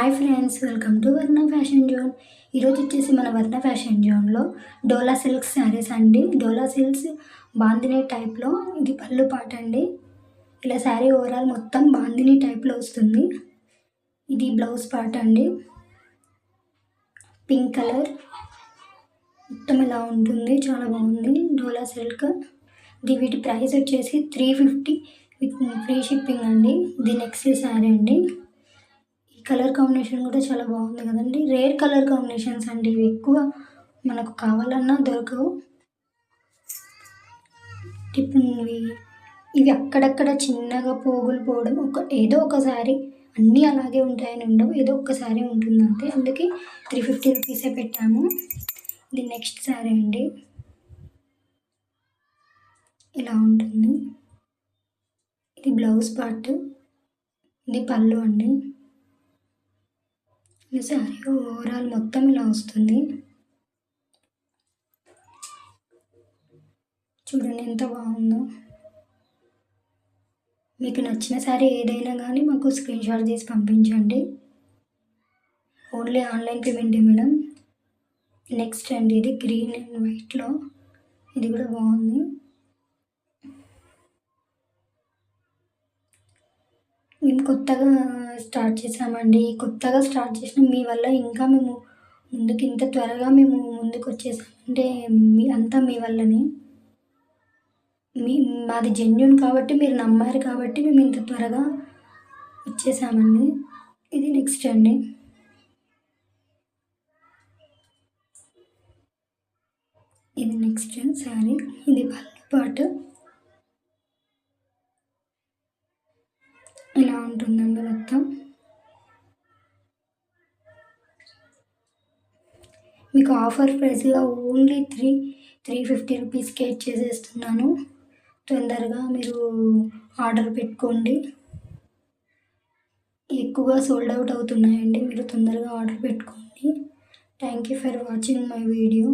Hi friends, welcome to వర్ణ fashion zone. ఈరోజు వచ్చేసి మన వర్ణ ఫ్యాషన్ జోన్లో డోలా సిల్క్ శారీస్ అండి. డోలా సిల్క్స్ బాందినీ టైప్లో ఇది పళ్ళు పాట అండి. ఇలా శారీ ఓవరాల్ మొత్తం బాందినీ టైప్లో వస్తుంది. ఇది బ్లౌజ్ పార్ట్ అండి. పింక్ కలర్ మొత్తం ఇలా ఉంటుంది, చాలా బాగుంది డోలా సిల్క్. వీటి ప్రైస్ వచ్చేసి 350 విత్ ఫ్రీ షిప్పింగ్ అండి. ఇది నెక్స్ట్ శారీ అండి. కలర్ కాంబినేషన్ కూడా చాలా బాగుంది కదండి. రేర్ కలర్ కాంబినేషన్స్ అండి ఇవి, ఎక్కువ మనకు కావాలన్నా దొరకవు. ఇవి అక్కడక్కడ చిన్నగా పోగులు పోవడం, ఏదో ఒకసారి అన్నీ అలాగే ఉంటాయని ఉండవు, ఏదో ఒక్కసారి ఉంటుంది అంతే. అందుకే 350 రూపీసే పెట్టాము. ఇది నెక్స్ట్ శారీ అండి. ఇలా ఉంటుంది. ఇది బ్లౌజ్ పార్ట్, ఇది పళ్ళు అండి. ఈ శారీ ఓవరాల్ మొత్తం ఇలా వస్తుంది. చూడండి ఎంత బాగుందో. మీకు నచ్చిన శారీ ఏదైనా కానీ మాకు స్క్రీన్ షాట్ తీసి పంపించండి. Only online payment madam. Next అండి, ఇది గ్రీన్ అండ్ వైట్లో, ఇది కూడా బాగుంది. మేము కొత్తగా స్టార్ట్ చేసామండి. కొత్తగా స్టార్ట్ చేసిన మీ వల్ల ఇంకా మేము ఇంత త్వరగా మేము ముందుకు వచ్చేసామంటే అంతా మీ వల్లనే. మాది జెన్యూన్ కాబట్టి, మీరు నమ్మారు కాబట్టి మేము ఇంత త్వరగా వచ్చేసామండి. ఇది నెక్స్ట్ అండి. ఇది నెక్స్ట్ శారీ, ఇది పళ్ళు పాటు ఇలా ఉంటుందండి మొత్తం. మీకు ఆఫర్ ప్రైస్గా ఓన్లీ 350 రూపీస్కే ఇచ్చేసేస్తున్నాను. తొందరగా మీరు ఆర్డర్ పెట్టుకోండి. ఎక్కువగా సోల్డ్ అవుట్ అవుతున్నాయండి, మీరు తొందరగా ఆర్డర్ పెట్టుకోండి. Thank you for watching my video.